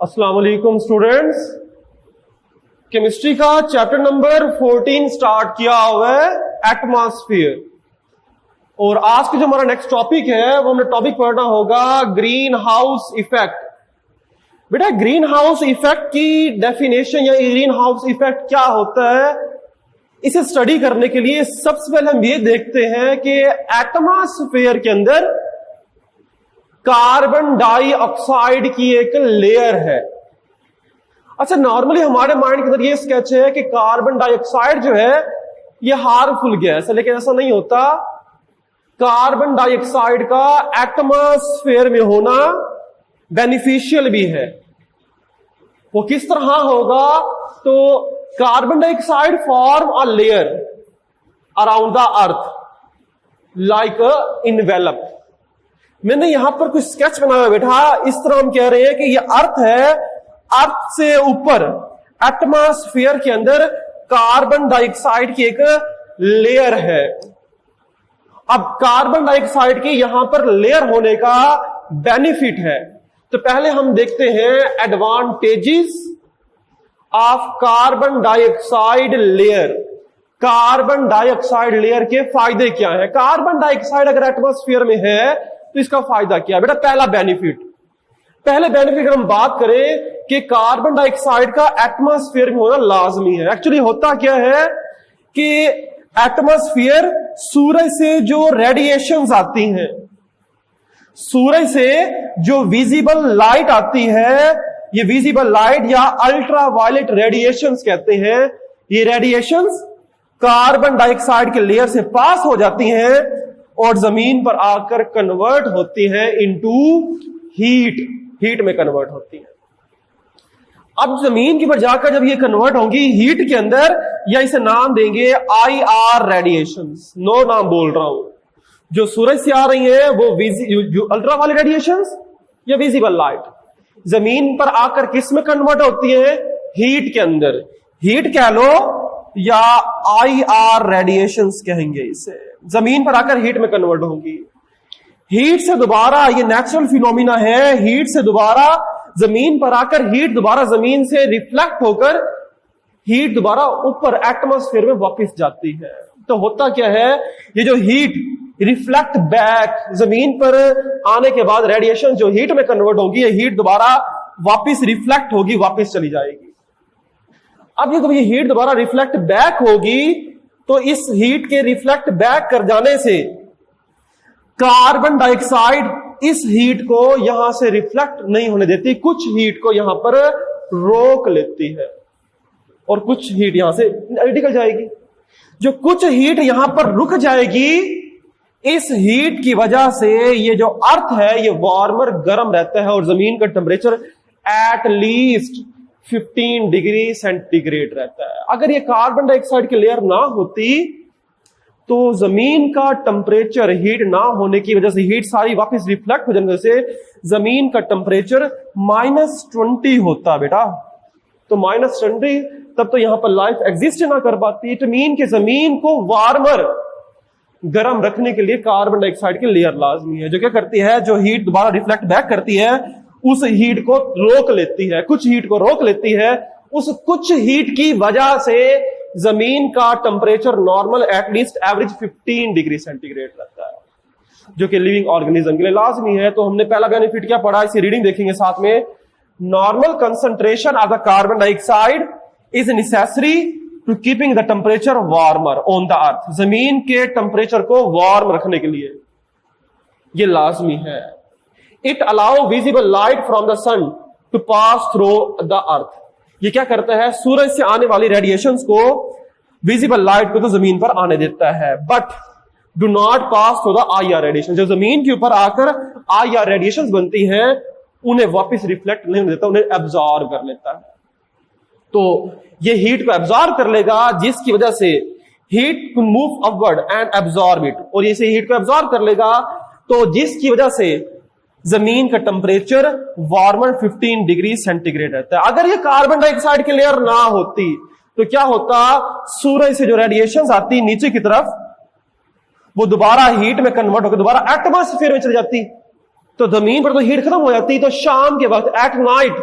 अस्सलाम वालेकुम students. Chemistry का चैप्टर नंबर 14 स्टार्ट किया हुआ है एटमॉस्फेयर। और आज का जो हमारा नेक्स्ट टॉपिक है वो हमने टॉपिक पढ़ना होगा ग्रीन हाउस इफेक्ट। बेटा ग्रीन हाउस इफेक्ट की डेफिनेशन या ग्रीन हाउस इफेक्ट क्या होता है, इसे स्टडी करने के लिए सबसे पहले हम ये देखते हैं कि एटमॉस्फेयर के अंदर कार्बन डाइऑक्साइड की एक लेयर है। अच्छा, नॉर्मली हमारे माइंड के अंदर ये स्केच है कि कार्बन डाइऑक्साइड जो है ये हार्मफुल गैस है, लेकिन ऐसा नहीं होता। कार्बन डाइऑक्साइड का एटमॉस्फेयर में होना बेनिफिशियल भी है। वो किस तरह होगा, तो carbon dioxide form a layer around the earth like a envelope. मैंने यहां पर कुछ स्केच बनाया बेटा, इस तरह हम कह रहे हैं कि ये अर्थ है, अर्थ से ऊपर एटमॉस्फेयर के अंदर कार्बन डाइऑक्साइड की एक लेयर है। अब कार्बन डाइऑक्साइड की यहां पर लेयर होने का बेनिफिट है, तो पहले हम देखते हैं advantages of carbon dioxide layer. Carbon dioxide layer के फायदे क्या है? कार्बन डाइऑक्साइड अगर एटमॉस्फेयर में है तो इसका फायदा क्या है बेटा? पहले बेनिफिट अगर हम बात करें कि कार्बन डाइऑक्साइड का एटमॉस्फेयर में होना लाजमी है। एक्चुअली होता क्या है कि एटमॉस्फेयर सूरज से जो रेडिएशंस आती हैं, सूरज से जो विजिबल लाइट आती है, ये विजिबल लाइट या अल्ट्रा वायलेट रेडिएशंस कहते हैं, ये रेडिएशंस कार्बन डाइऑक्साइड के लेयर से पास हो जाती हैं और जमीन पर आकर कन्वर्ट होती हैं इनटू हीट में कन्वर्ट होती हैं। अब जमीन के ऊपर जाकर जब ये कन्वर्ट होंगी हीट के अंदर, या इसे नाम देंगे IR रेडिएशंस, नो नाम बोल रहा हूं, जो सूरज से आ रही है वो अल्ट्रा वाले रेडिएशंस या विजिबल लाइट जमीन पर आकर किस में कन्वर्ट होती है? हीट के अंदर। हीट कह लो या IR रेडिएशंस कहेंगे इसे, जमीन पर आकर हीट में कन्वर्ट होंगी। हीट से दोबारा, ये नेचुरल फिनोमिना है, हीट से दोबारा जमीन पर आकर हीट दोबारा जमीन से रिफ्लेक्ट होकर हीट दोबारा ऊपर एटमॉस्फेयर में वापस जाती है। तो होता क्या है, ये जो हीट रिफ्लेक्ट बैक जमीन पर आने के बाद रेडिएशन जो हीट में कन्वर्ट होगी, ये हीट दोबारा वापस रिफ्लेक्ट होगी, वापस चली जाएगी। अब जब ये हीट दोबारा रिफ्लेक्ट बैक होगी तो इस हीट के रिफ्लेक्ट बैक कर जाने से कार्बन डाइऑक्साइड इस हीट को यहां से रिफ्लेक्ट नहीं होने देती, कुछ हीट को यहां पर रोक लेती है और कुछ हीट यहां से निकल जाएगी। जो कुछ हीट यहां पर रुक जाएगी, इस हीट की वजह से ये जो अर्थ है ये वार्मर गर्म रहता है और जमीन का temperature at least 15 degree centigrade रहता है। अगर ये कार्बन डाइऑक्साइड की लेयर ना होती तो जमीन का टेम्परेचर हीट ना होने की वजह से, हीट सारी वापस रिफ्लेक्ट हो जाने से जमीन का टेम्परेचर -20 होता बेटा। तो -20, तब तो यहां पर लाइफ एग्जिस्ट ना कर पाती। इट मीन कि जमीन को वार्मर गर्म रखने के लिए कार्बन डाइऑक्साइड की लेयर लाजमी है, जो क्या करती है, जो हीट दोबारा रिफ्लेक्ट बैक करती है उस हीट को रोक लेती है, कुछ हीट को रोक लेती है। उस कुछ हीट की वजह से जमीन का temperature normal at least average 15 degree centigrade रहता है, जो कि लिविंग ऑर्गेनिज्म के लिए लाजमी है। तो हमने पहला बेनिफिट क्या पढ़ा, इसी रीडिंग देखेंगे साथ में। Normal concentration of the carbon dioxide is necessary to keeping the temperature warmer on the earth. जमीन के टेम्परेचर को वार्म रखने के लिए यह लाजमी है। It allow visible light from the sun to pass through the earth. ये क्या करता है, सूरज से आने वाली रेडिएशंस को, विजिबल लाइट को तो जमीन पर आने देता है, but do not pass through the IR radiation. जो जमीन के ऊपर आकर IR रेडिएशंस बनती हैं उन्हें वापस रिफ्लेक्ट नहीं देता, उन्हें एब्जॉर्ब कर लेता है। तो ये हीट को एब्जॉर्ब कर लेगा, जिसकी वजह से heat move upward and absorb it, और ये हीट को एब्जॉर्ब कर लेगा तो जिसकी वजह से जमीन का टेम्परेचर वार्मर 15 डिग्री सेंटीग्रेड रहता है। अगर ये कार्बन डाइऑक्साइड की लेयर ना होती तो क्या होता, सूरज से जो रेडिएशंस आती नीचे की तरफ वो दोबारा हीट में कन्वर्ट होकर दोबारा एटमॉस्फेयर में चली जाती, तो जमीन पर तो हीट खत्म हो जाती। तो शाम के वक्त एट नाइट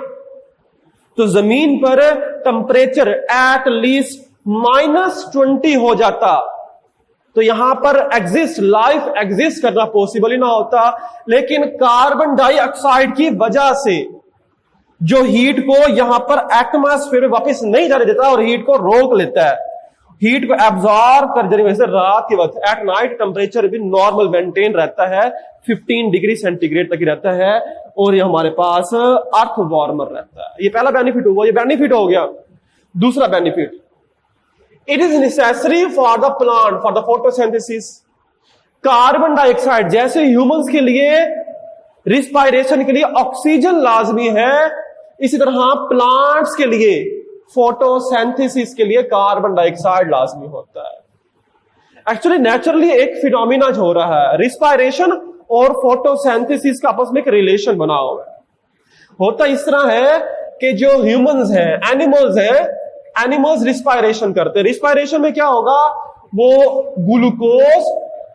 तो जमीन पर टेम्परेचर एट लीस्ट -20 हो जाता, तो यहां पर लाइफ एग्जिस्ट करना पॉसिबल ही ना होता। लेकिन कार्बन डाइऑक्साइड की वजह से जो हीट को यहां पर एटमॉस्फेयर में वापस नहीं जाने देता और हीट को रोक लेता है, हीट को एब्जॉर्ब कर देने वजह से रात के वक्त एट नाइट टेम्परेचर भी नॉर्मल मेंटेन रहता है, 15 डिग्री सेंटीग्रेड तक ही रहता है, और ये हमारे पास अर्थ वार्मर रहता है। ये पहला बेनिफिट हुआ, ये बेनिफिट हो गया। दूसरा benefit, it is necessary for the plant for the photosynthesis. Carbon dioxide जैसे ह्यूमंस के लिए रिस्पायरेशन के लिए ऑक्सीजन लाजमी है, इसी तरह प्लांट्स के लिए फोटोसिंथेसिस के लिए कार्बन डाइऑक्साइड लाजमी होता है। एक्चुअली नेचुरली एक फिनोमिना हो रहा है, रिस्पायरेशन और फोटोसिंथेसिस का आपस में एक रिलेशन बना हुआ है। होता इस तरह है कि जो ह्यूमंस हैं, एनिमल्स हैं, एनिमल्स रिस्पायरेशन करते हैं। रिस्पायरेशन में क्या होगा, वो ग्लूकोज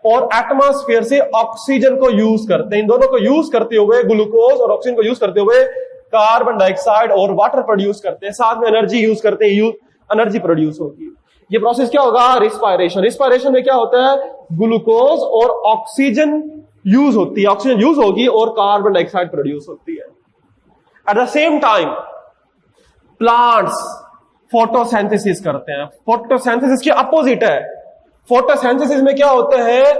और एटमॉस्फेयर से ऑक्सीजन को यूज करते हैं। इन दोनों को यूज करते हुए, ग्लूकोज और ऑक्सीजन को यूज करते हुए कार्बन डाइऑक्साइड और वाटर प्रोड्यूस करते हैं, साथ में एनर्जी यूज करते हैं, एनर्जी प्रोड्यूस होगी। ये प्रोसेस क्या होगा, रिस्पायरेशन। रिस्पायरेशन में क्या होता है, ग्लूकोज और ऑक्सीजन यूज होती है, ऑक्सीजन यूज होगी और कार्बन डाइऑक्साइड प्रोड्यूस होती है। At the same time plants photosynthesis करते हैं। फोटोसिंथेसिस के अपोजिट है। फोटोसिंथेसिस में क्या होता है,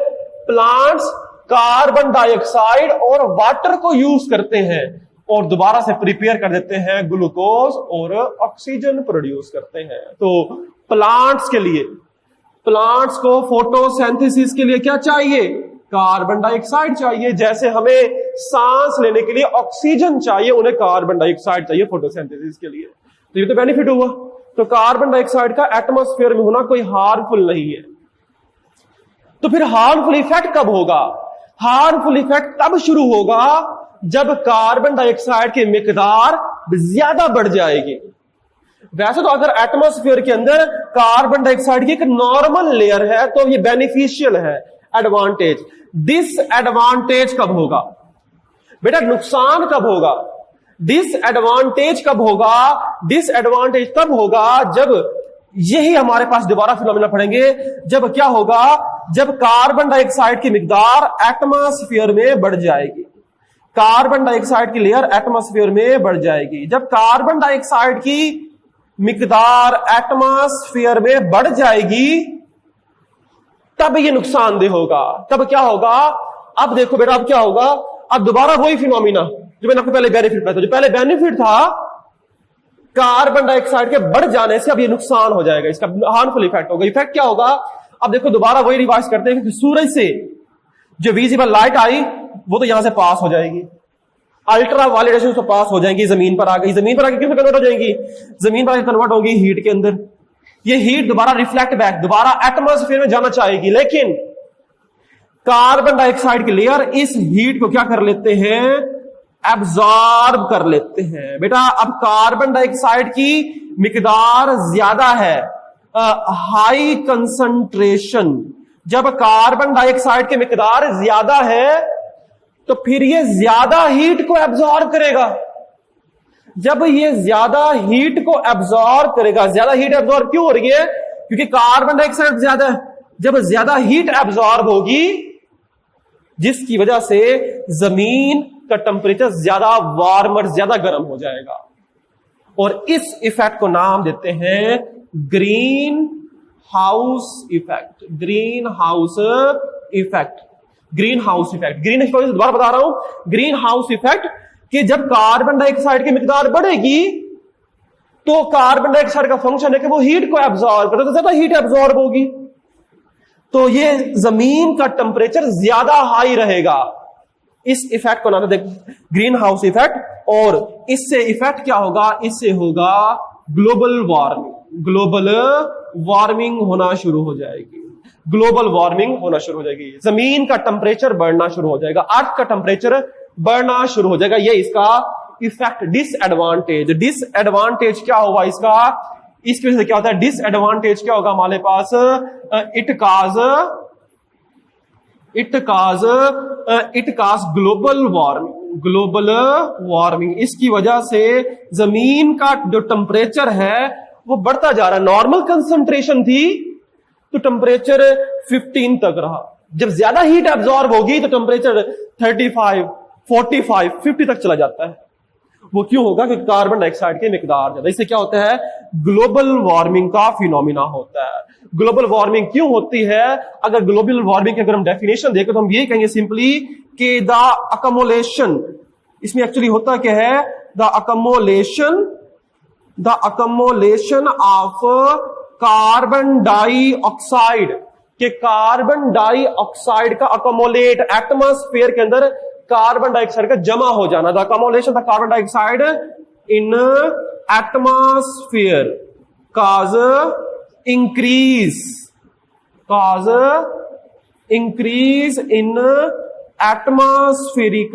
प्लांट्स कार्बन डाइऑक्साइड और वाटर को यूज करते हैं और दोबारा से प्रिपेयर कर देते हैं, ग्लूकोज और ऑक्सीजन प्रोड्यूस करते हैं। तो प्लांट्स के लिए, प्लांट्स को फोटोसिंथेसिस के लिए क्या चाहिए, कार्बन डाइऑक्साइड चाहिए। जैसे हमें सांस लेने के लिए ऑक्सीजन चाहिए, उन्हें कार्बन डाइऑक्साइड चाहिए फोटोसिंथेसिस के लिए। तो ये तो बेनिफिट हुआ। तो कार्बन डाइऑक्साइड का एटमॉस्फेयर में होना कोई हार्मफुल नहीं है। तो फिर हार्मफुल इफेक्ट कब होगा, हार्मफुल इफेक्ट तब शुरू होगा जब कार्बन डाइऑक्साइड की मिकदार ज्यादा बढ़ जाएगी। वैसे तो अगर एटमॉस्फेयर के अंदर कार्बन डाइऑक्साइड की एक नॉर्मल लेयर है तो ये बेनिफिशियल है, एडवांटेज। डिसएडवांटेज कब होगा बेटा, नुकसान कब होगा, डिसएडवांटेज कब होगा, डिसएडवांटेज तब होगा जब यही हमारे पास दोबारा फिनोमेना पढ़ेंगे, जब क्या होगा, जब कार्बन डाइऑक्साइड की मिकदार एटमॉस्फेयर में बढ़ जाएगी। कार्बन डाइऑक्साइड की लेयर एटमॉस्फेयर में बढ़ जाएगी। जब कार्बन डाइऑक्साइड की मिकदार एटमॉस्फेयर में बढ़ जाएगी तब ये नुकसानदेह होगा। तब क्या होगा, अब देखो बेटा, अब क्या होगा, अब दोबारा वही फिनोमिना जो मैंने आपको पहले बेनिफिट बताया था। जो पहले बेनिफिट था कार्बन डाइऑक्साइड के बढ़ जाने से, अब ये नुकसान हो जाएगा, इसका हार्मफुल इफेक्ट होगा। इफेक्ट क्या होगा, अब देखो दोबारा वही रिवाइज करते हैं कि सूरज से जो विजिबल लाइट आई वो तो यहां से पास हो जाएगी, अल्ट्रा वायलेट रेडिएशन से पास हो जाएंगी, जमीन पर आ गई, जमीन पर आके किस में कन्वर्ट हो जाएंगी, जमीन पर आके कन्वर्ट होगी हीट के अंदर। ये हीट दोबारा रिफ्लेक्ट बैक, दोबारा एटमॉस्फेयर में जाना चाहेगी, लेकिन कार्बन डाइऑक्साइड की लेयर इस हीट को क्या कर लेते हैं, एब्जॉर्ब कर लेते हैं। बेटा अब कार्बन डाइऑक्साइड की मिकदार ज्यादा है, हाई कंसंट्रेशन, जब कार्बन डाइऑक्साइड की मिकदार ज्यादा है तो फिर ये ज्यादा हीट को एब्जॉर्ब करेगा। जब ये ज्यादा हीट को एब्जॉर्ब करेगा, ज्यादा हीट एब्जॉर्ब क्यों हो रही है, क्योंकि कार्बन डाइऑक्साइड ज्यादा है। जब ज्यादा हीट एब्जॉर्ब होगी जिसकी वजह से जमीन का टेम्परेचर ज्यादा वार्मर, ज्यादा गर्म हो जाएगा, और इस इफेक्ट को नाम देते हैं green house effect. Green house effect, green house effect, green house दोबारा बता रहा हूं, ग्रीन हाउस इफेक्ट कि जब कार्बन डाइऑक्साइड की मिकदार बढ़ेगी तो कार्बन डाइऑक्साइड का फंक्शन है कि वो हीट को एब्जॉर्ब करे, तो ज्यादा हीट एब्जॉर्ब होगी, तो ये जमीन का टेम्परेचर ज्यादा हाई रहेगा। इस इफेक्ट को नाम देते हैं ग्रीन हाउस इफेक्ट। और इससे इफेक्ट क्या होगा, इससे होगा ग्लोबल वार्मिंग। ग्लोबल वार्मिंग होना शुरू हो जाएगी, ग्लोबल वार्मिंग होना शुरू हो जाएगी, जमीन का टेम्परेचर बढ़ना शुरू हो जाएगा, अर्थ का टेम्परेचर बढ़ना शुरू हो जाएगा। ये इसका इफेक्ट। डिसएडवांटेज, डिसएडवांटेज क्या होगा इसका, इसकी वजह से क्या होता है, डिसएडवांटेज क्या होगा हमारे पास, it causes global warming. Global warming. इसकी वजह से जमीन का जो टेम्परेचर है वो बढ़ता जा रहा है। नॉर्मल कंसंट्रेशन थी तो टेम्परेचर 15 तक रहा, जब ज्यादा हीट एब्जॉर्ब होगी तो टेम्परेचर 35, 45, 50 तक चला जाता है। वो क्यों होगा? क्योंकि कार्बन डाइऑक्साइड की मिकदार ज्यादा। इससे क्या होता है? ग्लोबल वार्मिंग का फिनोमिना होता है। ग्लोबल वार्मिंग क्यों होती है? अगर ग्लोबल वार्मिंग की अगर हम डेफिनेशन देखें तो हम ये कहेंगे सिंपली कि द अकमोलेशन, इसमें एक्चुअली होता क्या है? द अकमोलेशन ऑफ कार्बन डाइऑक्साइड, के कार्बन डाइऑक्साइड का अकोमोलेट, एटमॉस्फेयर के अंदर कार्बन डाइऑक्साइड का जमा हो जाना। The accumulation of carbon dioxide in atmosphere cause increase in atmospheric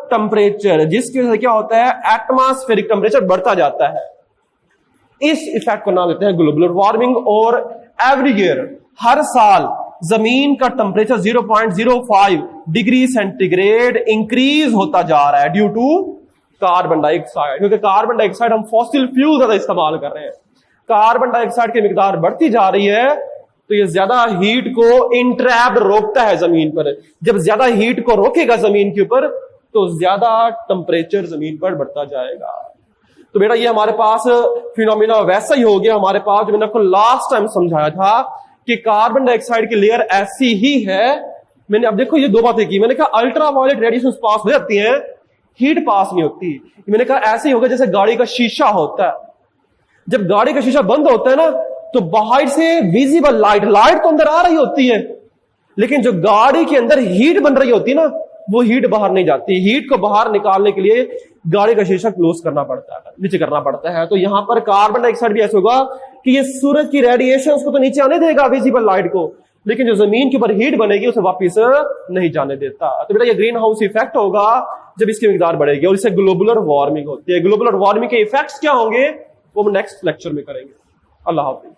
temperature, जिसकी वजह से क्या होता है? एटमॉस्फेरिक टेम्परेचर बढ़ता जाता है। इस इफेक्ट को नाम देते हैं ग्लोबल वार्मिंग। और एवरी ईयर, हर साल जमीन का टेम्परेचर 0.05 डिग्री सेंटीग्रेड इंक्रीज होता जा रहा है ड्यू टू कार्बन डाइऑक्साइड। क्योंकि कार्बन डाइऑक्साइड हम फॉसिल फ्यूल ज्यादा इस्तेमाल कर रहे हैं, कार्बन डाइऑक्साइड की मिकदार बढ़ती जा रही है तो ये ज्यादा हीट को इंट्रैप्ड रोकता है जमीन पर। जब ज्यादा हीट को रोकेगा जमीन के ऊपर तो ज्यादा टेम्परेचर जमीन पर बढ़ता जाएगा। तो बेटा ये हमारे पास फिनोमिना वैसा ही हो गया हमारे पास जो मैंने आपको लास्ट टाइम समझाया था कि कार्बन डाइऑक्साइड की लेयर ऐसी ही है। मैंने अब देखो ये दो बातें की। मैंने कहा अल्ट्रावायलेट रेडिएशन पास हो जाती हैं, हीट पास नहीं होती। मैंने कहा ऐसे ही होगा जैसे गाड़ी का शीशा होता है। जब गाड़ी का शीशा बंद होता है ना तो बाहर से विजिबल लाइट तो अंदर आ रही होती है, लेकिन जो गाड़ी के अंदर हीट बन रही होती है ना वो हीट बाहर नहीं जाती। हीट को बाहर निकालने के लिए गाड़ी का शीशा क्लोज करना पड़ता है, नीचे करना पड़ता है। तो यहां पर कार्बन डाइऑक्साइड भी ऐसा होगा कि ये सूरज की रेडिएशन उसको तो नीचे आने देगा विजिबल लाइट को, लेकिन जो जमीन के ऊपर हीट बनेगी उसे वापिस नहीं जाने देता। तो बेटा ये ग्रीन हाउस इफेक्ट होगा जब इसकी मिकदार बढ़ेगी और इससे ग्लोबुलर वार्मिंग होती है। ग्लोबुलर वार्मिंग के इफेक्ट्स क्या होंगे वो हम नेक्स्ट लेक्चर में करेंगे। अल्लाह हाफिज।